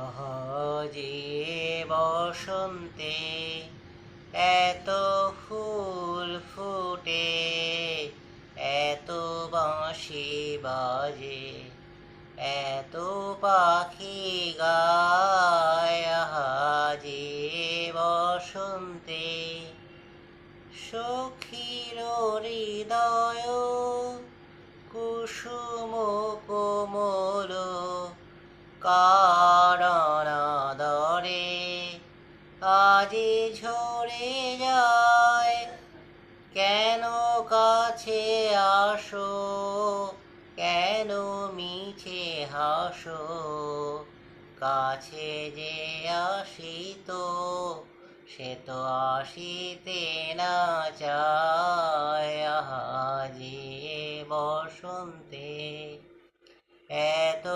আহা যে বসন্তে এত ফুল ফুটে, এত বাঁশি বাজে, এত পাখি গায়। আহা যে বসন্তে সখীর হৃদয় কুসুম কোমল কারণাদরে আজি ঝরে যায়। কেন কাছে আসো, কেন মিছে হাসো, কাছে যে আসিত সে তো আসিতে না চায়। আহা যে বসন্তে এত